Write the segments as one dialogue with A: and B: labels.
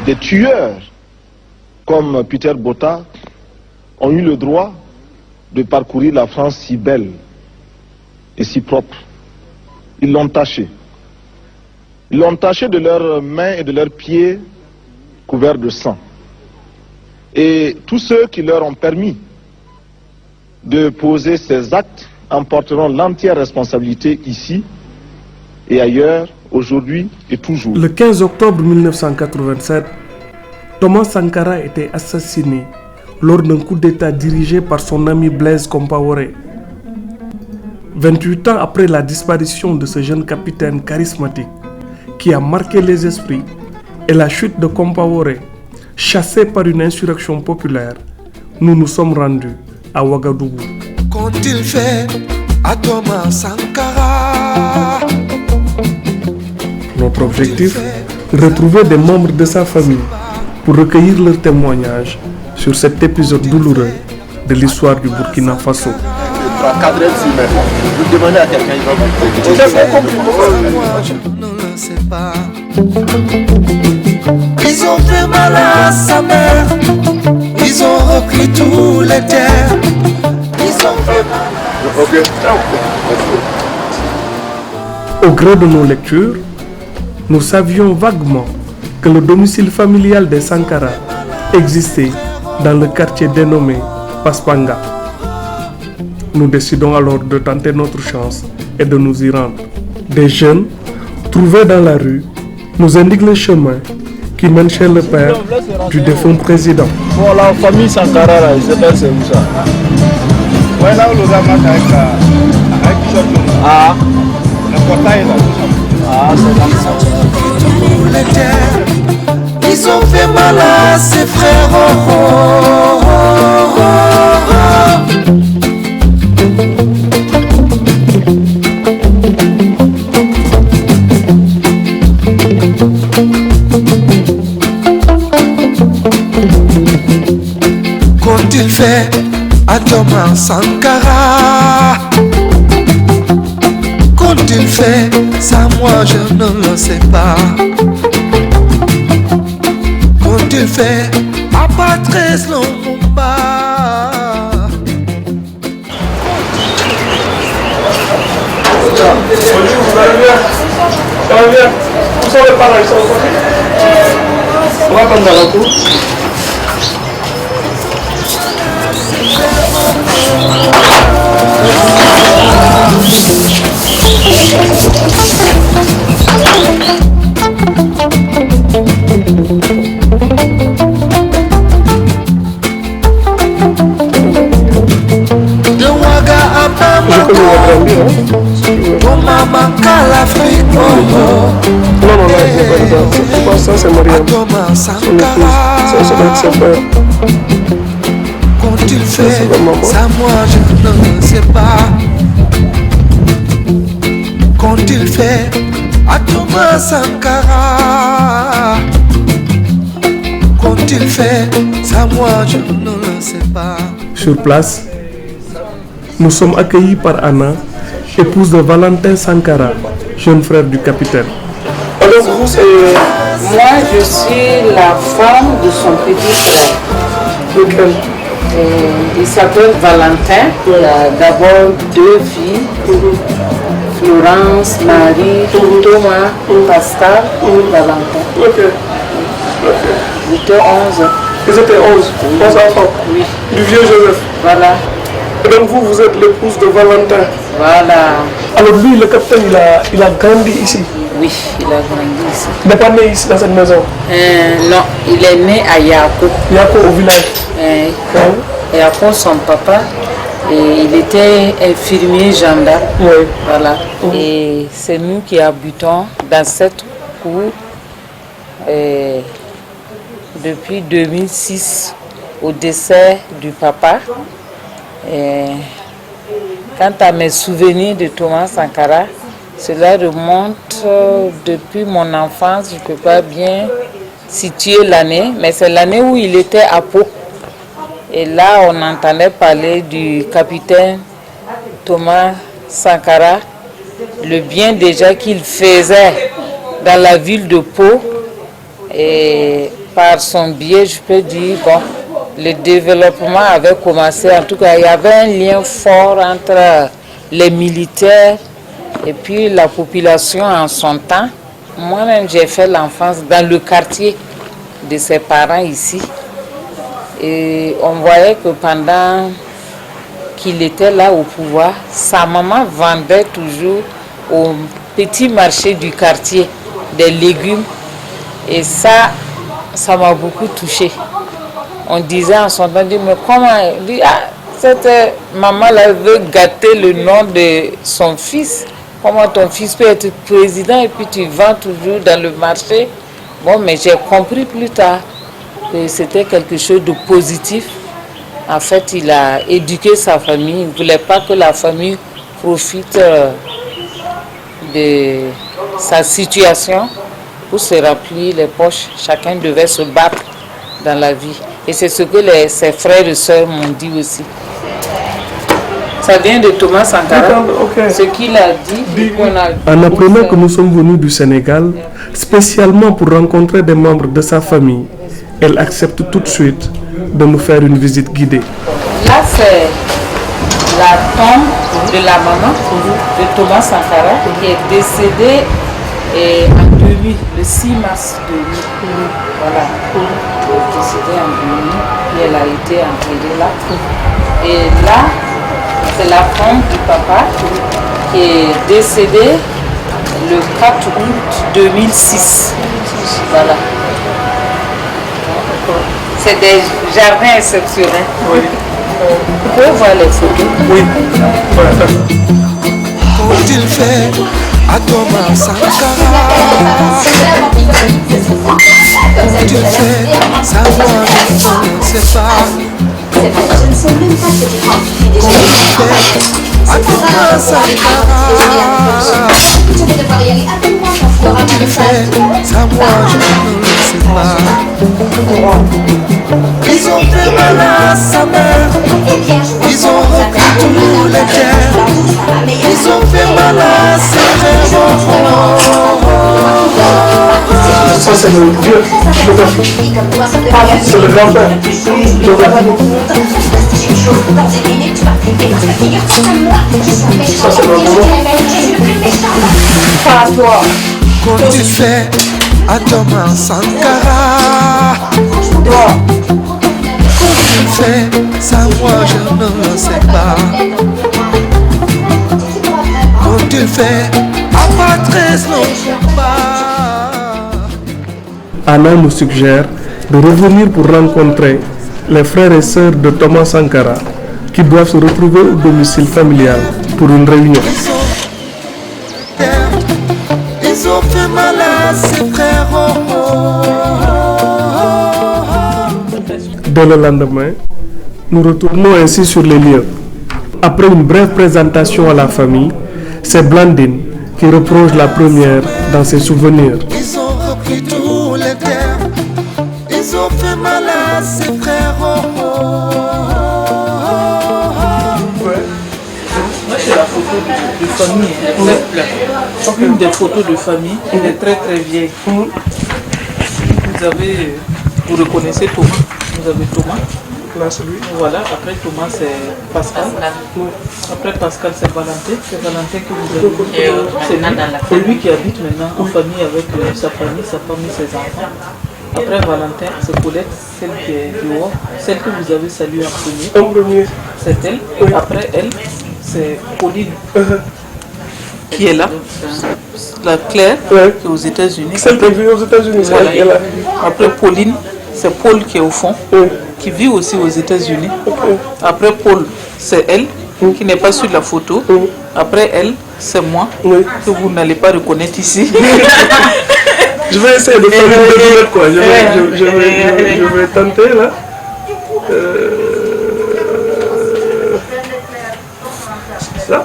A: des tueurs comme Peter Botta ont eu le droit de parcourir la France si belle et si propre. Ils l'ont taché. Ils l'ont taché de leurs mains et de leurs pieds couverts de sang. Et tous ceux qui leur ont permis de poser ces actes en porteront l'entière responsabilité ici et ailleurs, aujourd'hui et toujours.
B: Le 15 octobre 1987, Thomas Sankara était assassiné lors d'un coup d'État dirigé par son ami Blaise Compaoré. 28 ans après la disparition de ce jeune capitaine charismatique qui a marqué les esprits et la chute de Compaoré, chassé par une insurrection populaire, nous nous sommes rendus à Ouagadougou.
C: Qu'ont-ils fait à Thomas Sankara?
B: Notre objectif, retrouver des membres de sa famille pour recueillir leurs témoignages sur cet épisode douloureux de l'histoire du Burkina Faso.
A: Vous demandez à quelqu'un, il va vous
C: Moi, je ne le sais pas. Ils ont fait mal à sa mère. Ils ont repris tous les terres. Ils ont fait mal.
B: Au gré de nos lectures, nous savions vaguement que le domicile familial des Sankara existait dans le quartier dénommé Paspanga. Nous décidons alors de tenter notre chance et de nous y rendre. Des jeunes, trouvés dans la rue, nous indiquent le chemin qui mène chez le père du défunt président.
A: Bon, la famille Sankara, là, je sais pas c'est où ça. Ouais, là où le gars marche avec Ah, le portail là. Ah, c'est comme ça.
C: Tous les terres. Ils ont fait mal à ses frères. Oh, oh, oh, oh, oh. Qu'ont-ils fait à Thomas Sankara? Qu'ont-ils fait? Ça moi je ne le sais pas. Qu'ont-ils fait à Patrice Lumumba?
B: Bonjour, vous allez bien? Ça va bien? Où sont les parents? Ils sont sortis? On va comme dans la cour.
C: De Ouaga à Bamako, Thomas manqua l'Afrique.
B: Non, c'est pas ça, c'est Mariam.
C: Thomas
B: Ça,
C: Sankara.
B: ça doit être sa peur.
C: Qu'ont-ils fait?
B: c'est ma maman.
C: Ça moi je ne sais pas. Qu'ont-ils fait à Thomas Sankara? Qu'ont-ils fait? Ça moi je ne le sais pas.
B: Sur place, nous sommes accueillis par Anna, épouse de Valentin Sankara, jeune frère du capitaine.
D: Alors vous, moi, je suis la femme de son petit frère.
B: Lequel?
D: Il s'appelle Valentin. Il a d'abord 2 filles, Florence, Marie, Thomas, Pascal, Valentin.
B: Ok.
D: Ils étaient 11.
B: Ils étaient 11 enfants.
D: Oui.
B: Du vieux Joseph.
D: Voilà.
B: Et donc vous êtes l'épouse de Valentin.
D: Voilà.
B: Alors lui, le capitaine, il a grandi ici.
D: Oui, il a grandi ici.
B: Il n'est pas né ici dans cette maison.
D: Non, il est né à Yako.
B: Yako au village.
D: Yako, son papa, et il était infirmier gendarme.
B: Oui.
D: Voilà. Et c'est nous qui habitons dans cette cour depuis 2006, au décès du papa. Quant à mes souvenirs de Thomas Sankara, cela remonte depuis mon enfance. Je ne peux pas bien situer l'année, mais c'est l'année où il était à Pau. Et là, on entendait parler du capitaine Thomas Sankara, le bien déjà qu'il faisait dans la ville de Pau. Et par son biais, je peux dire, bon, le développement avait commencé. En tout cas, il y avait un lien fort entre les militaires et puis la population en son temps. Moi-même, j'ai fait l'enfance dans le quartier de ses parents ici. Et on voyait que pendant qu'il était là au pouvoir, sa maman vendait toujours au petit marché du quartier des légumes. Et ça m'a beaucoup touchée. On disait en son temps, mais comment cette maman-là veut gâter le nom de son fils. Comment ton fils peut être président et puis tu vends toujours dans le marché. Bon, mais j'ai compris plus tard que c'était quelque chose de positif. En fait, il a éduqué sa famille. Il ne voulait pas que la famille profite de sa situation pour se remplir les poches. Chacun devait se battre dans la vie. Et c'est ce que ses frères et sœurs m'ont dit aussi. Ça vient de Thomas Sankara.
B: Okay.
D: Ce qu'il a dit.
B: En apprenant que nous sommes venus du Sénégal, spécialement pour rencontrer des membres de sa famille, elle accepte tout de suite de nous faire une visite guidée.
D: Là, c'est la tombe de la maman de Thomas Sankara qui est décédée en 2000, le 6 mars 2000. Voilà. Elle est décédée en 2000 et elle a été enterrée là. Et là, c'est la tombe du papa qui est décédé le 4 août 2006. Voilà. C'est des jardins exceptionnels. Oui. Vous pouvez voir les photos.
B: Oui.
C: Qu'ont-il fait à Thomas Sankara? Qu'ont-il fait? Savoir, je ne sais pas.
E: Je ne sais même pas ce que
C: Qu'ont-il fait à Thomas Sankara?
E: je vais devoir y aller. Attends-moi,
C: Qu'ont-il fait? Savoir, je ne sais pas. Ils ont fait mal à sa mère. Ils ont repris tous les terres. Ils ont fait mal à ses frères.
B: Ça, c'est le vieux. C'est le grand-père. Ça, c'est le maman.
C: Qu'ont-ils fait à Thomas Sankara? Qu'ont-ils fait? Ça, moi, je ne le sais pas. Qu'ont-ils fait à Patrice Lumumba?
B: Anna nous suggère de revenir pour rencontrer les frères et sœurs de Thomas Sankara qui doivent se retrouver au domicile familial pour une réunion.
C: Ils ont fait mal à ses frères.
B: Dès le lendemain, nous retournons ainsi sur les lieux. Après une brève présentation à la famille, c'est Blandine qui reproche la première dans ses souvenirs.
C: Ils ont repris tous les terres. Ils ont fait mal à ses frères.
F: C'est la photo de famille, une des photos de famille, elle est très très vieille. Vous reconnaissez Thomas, vous avez Thomas.
B: Là, c'est lui.
F: Voilà, après Thomas c'est Pascal. Après Pascal c'est Valentin. C'est Valentin que vous avez. C'est lui qui habite maintenant en famille avec sa famille, ses enfants. Après Valentin, c'est Colette, celle qui est dehors, celle que vous avez saluée en premier. C'est elle. Et après elle, c'est Pauline qui est là. La Claire qui est aux États-Unis.
B: Celle qui vit aux États-Unis, c'est elle qui est là.
F: Après Pauline, c'est Paul qui est au fond, qui vit aussi aux États-Unis. Après Paul, c'est elle qui n'est pas sur la photo. Après elle, c'est moi que vous n'allez pas reconnaître ici.
B: Je vais essayer de faire une devinette quoi. Je vais tenter là. Ça?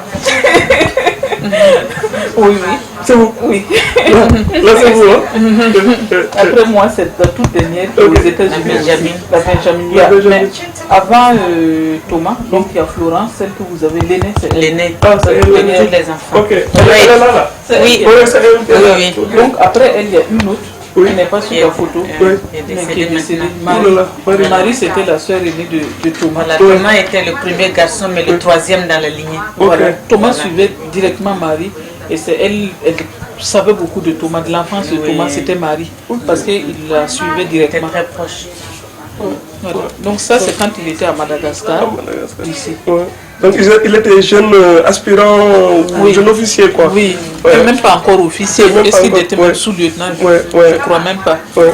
F: Oui.
B: C'est vous?
F: Oui.
B: Là c'est vous, hein?
F: Après moi, c'est la toute dernière qui est aux États-Unis. La Benjamin. Mais avant Thomas, donc il y a Florence, celle que vous avez, l'aînée, c'est l'aînée.
B: Ah, c'est elle,
F: les enfants.
B: Ok. Elle est là.
F: Oui.
B: Oui, c'est elle.
F: Donc après elle, il y a une autre
B: Oui.
F: qui n'est pas sur la photo,
B: Oui.
F: mais qui est décédé.
B: Oh là là,
F: Marie, c'était la sœur aînée de Thomas.
D: Voilà, Thomas était le premier garçon, mais le troisième dans la lignée.
F: Voilà. Thomas suivait directement Marie et c'est elle savait beaucoup de Thomas, de l'enfance de Thomas, c'était Marie, parce qu'il la suivait
D: Il était
F: directement.
D: très proche.
F: Voilà. Donc ça, c'est quand il était à Madagascar, ici.
B: Ouais. Donc il était jeune aspirant, jeune officier quoi.
F: Oui,
B: Ouais.
F: et même pas encore officier,
B: Même
F: est-ce
B: pas
F: qu'il
B: encore,
F: était
B: ouais.
F: même sous-lieutenant,
B: Ouais,
F: je crois même pas.
B: Ouais.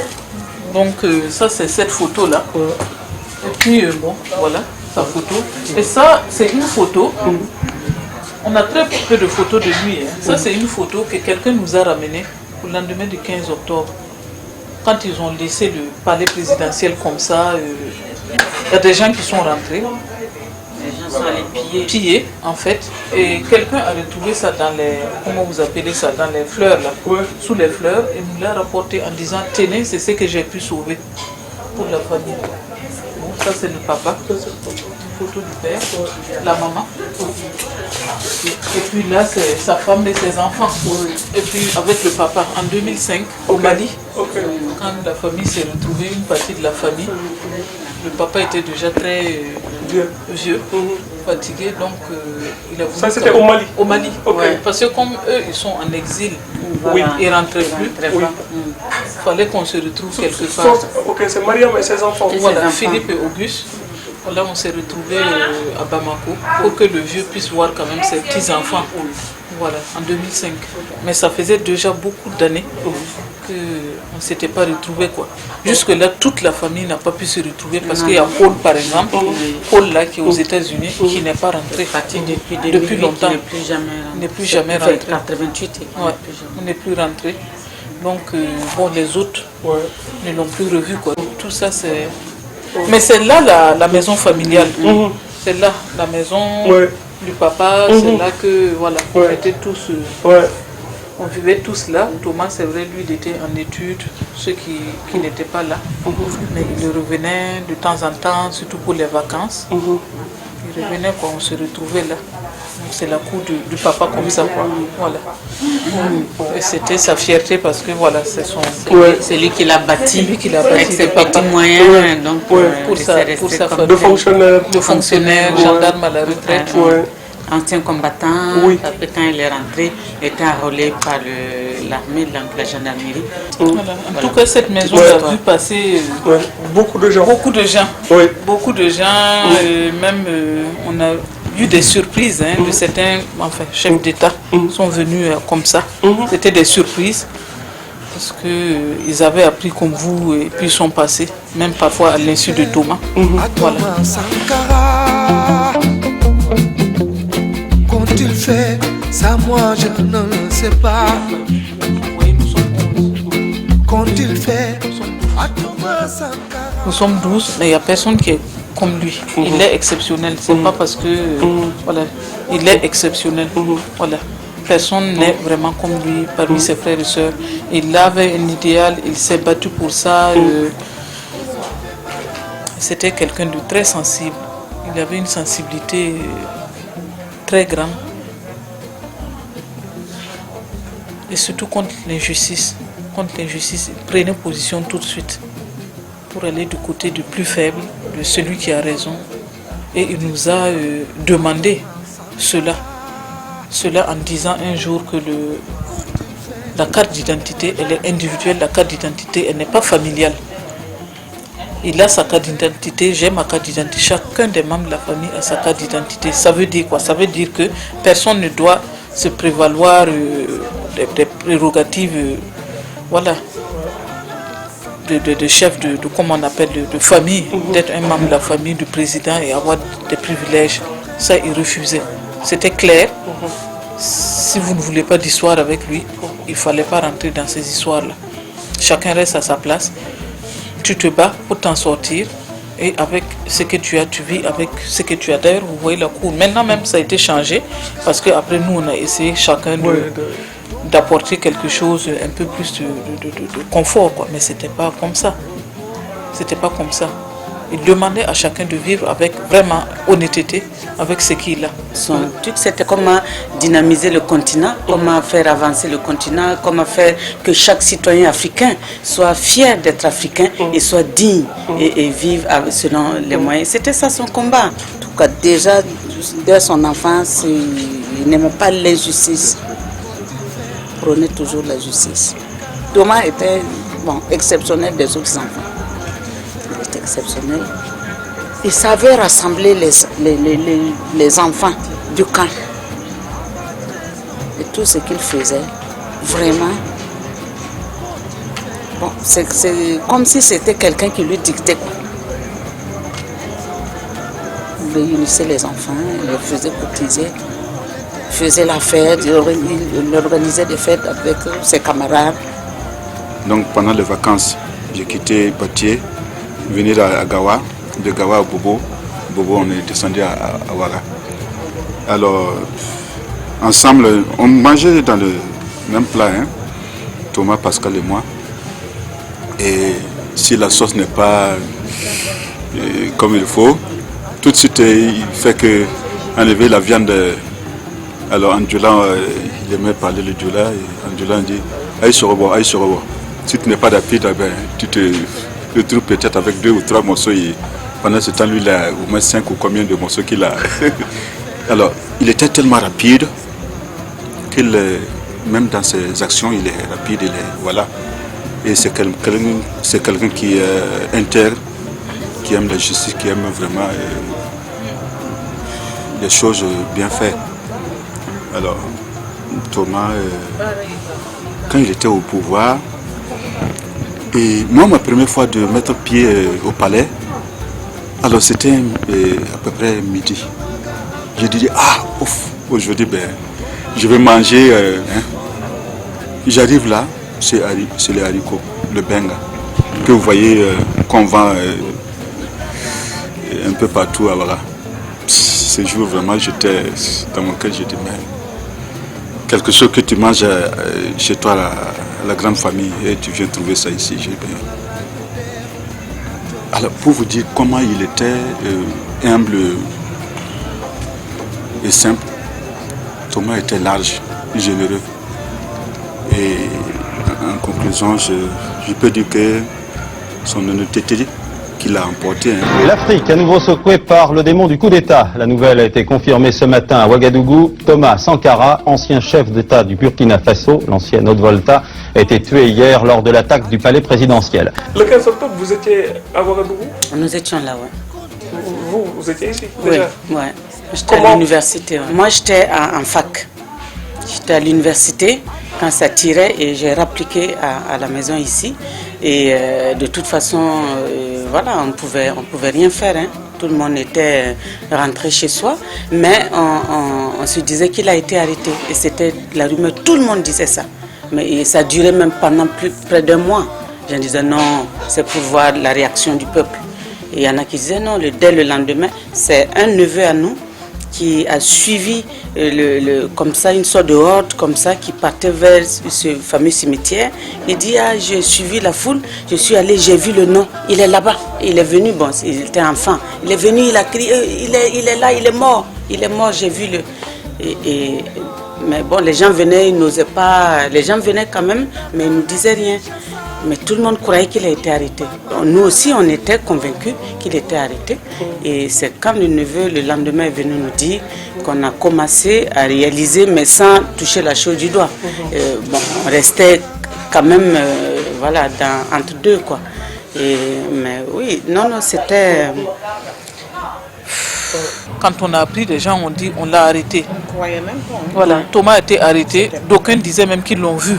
F: Donc ça, c'est cette photo-là. Et puis, bon, voilà, sa photo. Et ça, c'est une photo. On a très peu de photos de lui. Hein. Ça, c'est une photo que quelqu'un nous a ramenée au lendemain du 15 octobre. Quand ils ont laissé le palais présidentiel comme ça, il y a des gens qui sont rentrés.
D: Les gens sont allés
F: Pillés, en fait. Et quelqu'un a retrouvé ça dans les, comment vous appelez ça, dans les fleurs, là. Sous les fleurs, et nous l'a rapporté en disant, tenez, c'est ce que j'ai pu sauver pour la famille. Bon, ça c'est le papa. Photo du père, la maman. Et puis là, c'est sa femme et ses enfants. Et puis avec le papa, en 2005, au Mali, quand la famille s'est retrouvée, une partie de la famille, le papa était déjà très vieux, fatigué, donc il a voulu...
B: Ça c'était au Mali.
F: Au Mali,
B: Okay.
F: ouais. Parce que comme eux, ils sont en exil, ils ne rentraient plus, il fallait qu'on se retrouve quelque part.
B: Ok, c'est Mariam et ses enfants.
F: Voilà, Philippe et Auguste. Là, on s'est retrouvés à Bamako pour que le vieux puisse voir quand même ses petits-enfants. Voilà, en 2005. Mais ça faisait déjà beaucoup d'années qu'on ne s'était pas retrouvés, quoi. Jusque-là, toute la famille n'a pas pu se retrouver parce qu'il y a Paul, par exemple, Paul là, qui est aux États-Unis, qui n'est pas rentré depuis longtemps. Il n'est plus jamais rentré.
D: 88.
F: Ouais, on n'est plus rentré. Donc, bon, les autres ne l'ont plus revu, quoi. Tout ça, c'est... Mais c'est là la maison familiale. C'est là la maison du papa. C'est là que voilà, on était tous, on vivait tous là. Thomas, c'est vrai, lui, il était en études, ceux qui n'étaient pas là. Mais il revenait de temps en temps, surtout pour les vacances. Il revenait quand on se retrouvait là. C'est la cour du papa comme ça, quoi. Voilà. Et c'était sa fierté parce que voilà, c'est son...
D: C'est lui qui l'a bâti,
F: avec
D: ses petits moyens, donc
F: pour sa famille.
B: De
F: fonctionnaire, gendarme à la retraite.
D: Ancien combattant, après quand il est rentré, il était enrôlé par l'armée, donc la gendarmerie.
F: Voilà. En tout cas, cette maison a vu passer
B: beaucoup de gens.
F: Beaucoup de gens, même on a eu des surprises de certains chefs d'État sont venus comme ça. C'était des surprises parce qu'ils avaient appris comme vous et puis ils sont passés, même parfois à l'insu de Thomas. Voilà.
C: Qu'ont-ils fait? Ça, moi, je ne le sais pas. Qu'ont-ils fait?
F: Nous sommes 12, mais il n'y a personne qui est comme lui. Il est exceptionnel. C'est pas parce que voilà, il est exceptionnel. Voilà. Personne n'est vraiment comme lui parmi ses frères et sœurs. Il avait un idéal, il s'est battu pour ça. C'était quelqu'un de très sensible. Il avait une sensibilité très grande. Et surtout contre l'injustice. Contre l'injustice, il prenait position tout de suite pour aller du côté du plus faible, de celui qui a raison. Et il nous a demandé cela en disant un jour que la carte d'identité, elle est individuelle, la carte d'identité, elle n'est pas familiale. Il a sa carte d'identité, j'ai ma carte d'identité, chacun des membres de la famille a sa carte d'identité. Ça veut dire quoi? Ça veut dire que personne ne doit se prévaloir des prérogatives, voilà, de chef de comment on appelle, de famille, d'être un membre de la famille du président et avoir des privilèges. Ça, il refusait. C'était clair. Si vous ne voulez pas d'histoire avec lui, il ne fallait pas rentrer dans ces histoires-là. Chacun reste à sa place. Tu te bats pour t'en sortir. Et avec ce que tu as, tu vis avec ce que tu as. D'ailleurs, vous voyez la cour. Maintenant même, ça a été changé. Parce qu'après, nous, on a essayé chacun d'apporter quelque chose, un peu plus de confort, quoi. Mais c'était pas comme ça. C'était pas comme ça. Il demandait à chacun de vivre avec vraiment honnêteté, avec ce qu'il a.
G: Son truc, c'était comment dynamiser le continent, comment faire avancer le continent, comment faire que chaque citoyen africain soit fier d'être africain et soit digne et vive selon les moyens. C'était ça son combat. En tout cas, déjà, dès son enfance, il n'aimait pas l'injustice. Il prônait toujours la justice. Thomas était exceptionnel des autres enfants. Il était exceptionnel. Il savait rassembler les enfants du camp. Et tout ce qu'il faisait, vraiment, c'est comme si c'était quelqu'un qui lui dictait. Il réunissait les enfants, il les faisait cotiser, il faisait la fête, il organisait des fêtes avec ses camarades.
H: Donc pendant les vacances, j'ai quitté Batié, venir à Gawa, de Gawa à Bobo. Bobo, on est descendu à Ouara. Alors, ensemble, on mangeait dans le même plat, hein, Thomas, Pascal et moi. Et si la sauce n'est pas comme il faut, tout de suite, il fait que enlever la viande. Alors, en Djoula, il aimait parler le Djoula. Et en Djoula, on dit aïe se revoir, aïe se revoir. Si tu n'es pas rapide, ben, tu te retrouves peut-être avec 2 ou 3 morceaux. Et pendant ce temps, lui, il a au moins 5 ou combien de morceaux qu'il a. Alors, il était tellement rapide qu'il, même dans ses actions, il est rapide. Voilà. Et c'est quelqu'un qui est intègre, qui aime la justice, qui aime vraiment les choses bien faites. Alors, Thomas, quand il était au pouvoir, et moi, ma première fois de mettre pied au palais, alors c'était à peu près midi. J'ai dit, aujourd'hui, je vais manger. J'arrive là, c'est les haricots, le benga, que vous voyez qu'on vend un peu partout. Voilà. Ce jour, vraiment, j'étais dans mon cœur, j'ai dit, mais quelque chose que tu manges chez toi, la grande famille, et tu viens trouver ça ici. Alors, pour vous dire comment il était humble et simple, Thomas était large, généreux. Et en conclusion, je peux dire que son honnêteté qu'il a emporté.
I: Et l'Afrique, à nouveau secouée par le démon du coup d'État. La nouvelle a été confirmée ce matin à Ouagadougou. Thomas Sankara, ancien chef d'État du Burkina Faso, l'ancienne Haute-Volta, a été tué hier lors de l'attaque du palais présidentiel.
B: Le 15 octobre, vous étiez à Ouagadougou?
G: Nous étions là, oui.
B: Vous étiez ici déjà?
G: Oui. J'étais à l'université. Ouais. Moi, j'étais en fac. J'étais à l'université quand ça tirait et j'ai rappliqué à la maison ici. Et de toute façon, voilà, on pouvait rien faire. Hein. Tout le monde était rentré chez soi. Mais on se disait qu'il a été arrêté. Et c'était la rumeur. Tout le monde disait ça. Mais ça durait même pendant près d'un mois. Je disais non, c'est pour voir la réaction du peuple. Et il y en a qui disaient non, dès le lendemain, c'est un neveu à nous qui a suivi comme ça une sorte de horde comme ça qui partait vers ce fameux cimetière. Il dit j'ai suivi la foule, je suis allé, j'ai vu le nom, il est là-bas. Il est venu, il était enfant, il est venu, il a crié, il est là, il est mort, j'ai vu le. Mais bon, les gens venaient, ils n'osaient pas, les gens venaient quand même, mais ils ne disaient rien. Mais tout le monde croyait qu'il a été arrêté. Nous aussi, on était convaincus qu'il était arrêté. Et c'est quand le neveu, le lendemain, est venu nous dire qu'on a commencé à réaliser, mais sans toucher la chose du doigt. On restait quand même entre deux, quoi. Mais oui, non, c'était...
F: Quand on a appris, les gens ont dit on l'a arrêté. Voilà, Thomas a été arrêté. D'aucuns disaient même qu'ils l'ont vu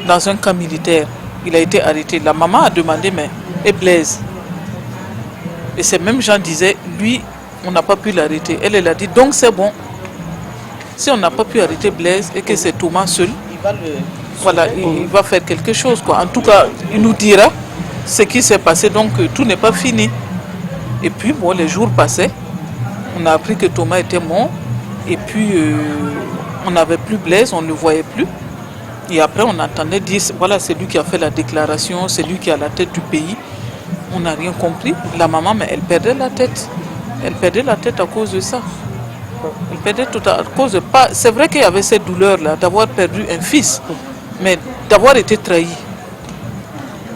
F: dans un camp militaire. Il a été arrêté. La maman a demandé, mais et Blaise? Et ces mêmes gens disaient, lui, on n'a pas pu l'arrêter. Elle a dit, donc c'est bon. Si on n'a pas pu arrêter Blaise et que c'est Thomas seul, il va faire quelque chose, quoi. En tout cas, il nous dira ce qui s'est passé, donc tout n'est pas fini. Et puis, les jours passaient. On a appris que Thomas était mort. Et puis, on n'avait plus Blaise, on ne le voyait plus. Et après, on entendait dire, voilà, c'est lui qui a fait la déclaration, c'est lui qui est à la tête du pays. On n'a rien compris. La maman, mais elle perdait la tête. Elle perdait la tête à cause de ça. Elle perdait tout à cause de pas. C'est vrai qu'il y avait cette douleur-là d'avoir perdu un fils, mais d'avoir été trahi.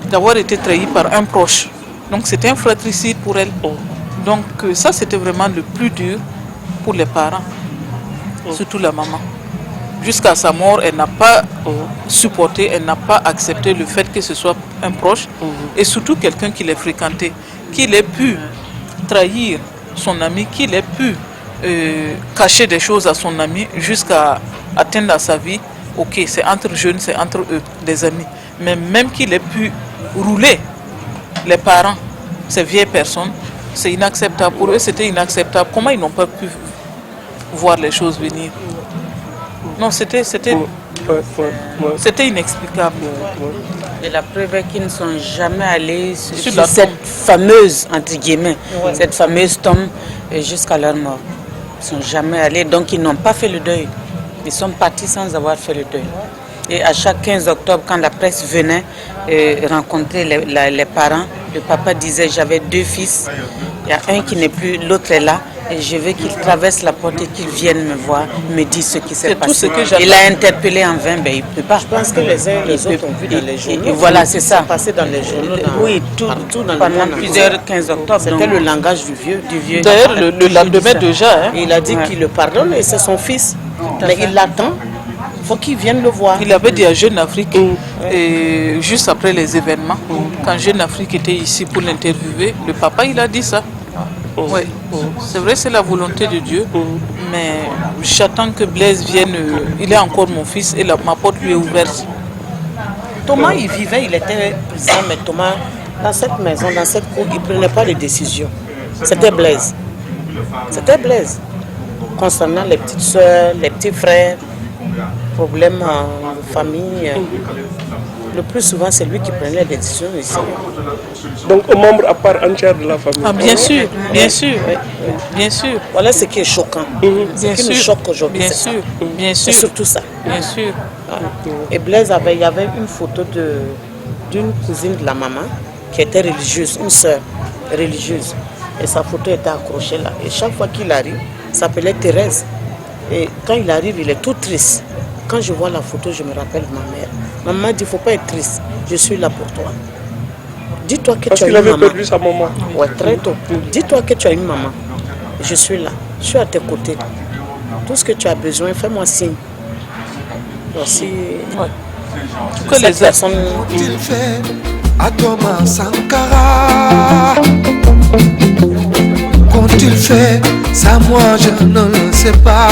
F: D'avoir été trahi par un proche. Donc c'était un fratricide pour elle. Donc ça, c'était vraiment le plus dur pour les parents, surtout la maman. Jusqu'à sa mort, elle n'a pas supporté, elle n'a pas accepté le fait que ce soit un proche et surtout quelqu'un qui l'ait fréquenté, qu'il ait pu trahir son ami, qu'il ait pu cacher des choses à son ami jusqu'à atteindre à sa vie. Ok, c'est entre jeunes, c'est entre eux, des amis. Mais même qu'il ait pu rouler les parents, ces vieilles personnes, c'est inacceptable. Pour eux, c'était inacceptable. Comment ils n'ont pas pu voir les choses venir? Non, c'était inexplicable.
G: Et la preuve est qu'ils ne sont jamais allés sur cette fameuse, entre guillemets, cette fameuse tombe jusqu'à leur mort. Ils ne sont jamais allés, donc ils n'ont pas fait le deuil. Ils sont partis sans avoir fait le deuil. Et à chaque 15 octobre, quand la presse venait rencontrer les parents, le papa disait: j'avais 2 fils, il y a un qui n'est plus, l'autre est là, et je veux qu'il traverse la porte et qu'il vienne me voir, me dire ce qui s'est passé. Il a interpellé en vain, mais il ne peut pas.
J: Je pense que les uns et les autres ont vu dans les journaux.
G: Et voilà, c'est ça.
J: Passé dans les journaux.
G: Oui, partout dans pendant plusieurs 15 octobre.
J: C'était le langage du vieux.
F: D'ailleurs, le lendemain déjà.
J: Il a dit qu'il le pardonne et c'est son fils. Mais il l'attend. Il faut qu'il vienne le voir.
F: Il avait dit à Jeune Afrique, et juste après les événements, quand Jeune Afrique était ici pour l'interviewer, le papa il a dit ça. Ouais. C'est vrai, c'est la volonté de Dieu, mais j'attends que Blaise vienne. Il est encore mon fils et ma porte lui est ouverte.
J: Thomas, il vivait, il était présent, mais Thomas, dans cette maison, dans cette cour, il ne prenait pas de décision. C'était Blaise. C'était Blaise. Concernant les petites soeurs, les petits frères, problèmes en famille, le plus souvent c'est lui qui prenait les décisions ici.
B: Donc un membre à part entière de la famille.
F: Ah, bien sûr, bien sûr, bien sûr.
J: Voilà ce qui est choquant. Ce qui nous choque aujourd'hui,
F: bien
J: c'est
F: sûr,
J: ça.
F: bien sûr.
J: C'est surtout ça.
F: Bien sûr.
J: Et Blaise il y avait une photo d'une cousine de la maman qui était religieuse, une sœur religieuse. Et sa photo était accrochée là. Et chaque fois qu'il arrive, il s'appelait Thérèse. Et quand il arrive, il est tout triste. Quand je vois la photo, je me rappelle ma mère. Ma maman dit: il ne faut pas être triste, je suis là pour toi. Dis-toi que tu as une maman. Parce qu'il avait
B: perdu sa maman.
J: Oui, très tôt. Dis-toi que tu as une maman. Je suis là, je suis à tes côtés. Tout ce que tu as besoin, fais-moi signe. Merci. Ouais.
F: Que les personnes.
C: Qu'ont-il fait à Thomas Sankara? Qu'ont-ils fait? Ça, moi, je ne le sais pas.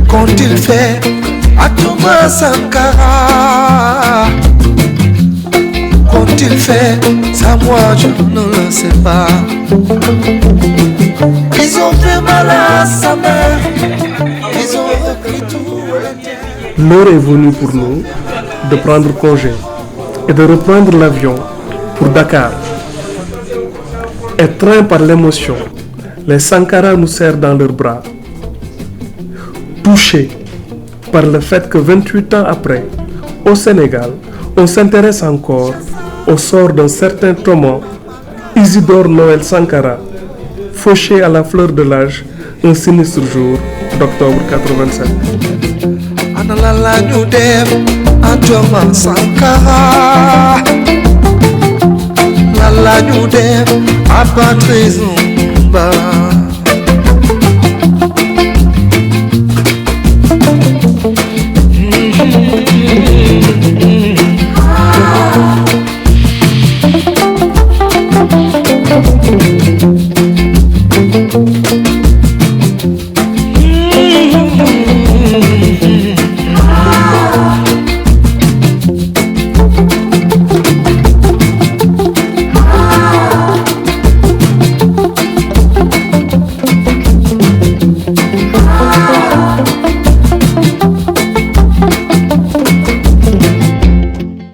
C: Qu'ont-ils fait à Thomas Sankara? Qu'ont-ils fait? Ça, moi, je ne le sais pas. Ils ont fait mal à sa mère. Ils ont repris tout le terrain.
B: L'heure est venue pour nous de prendre congé et de reprendre l'avion pour Dakar. Étreints par l'émotion, les Sankara nous serrent dans leurs bras. Touchés par le fait que 28 ans après, au Sénégal, on s'intéresse encore au sort d'un certain Thomas Isidore Noël Sankara, fauché à la fleur de l'âge un sinistre jour d'octobre 87.
C: Analala ñu def à Thomas Sankara. Lala ñu def à Patrice Lumumba.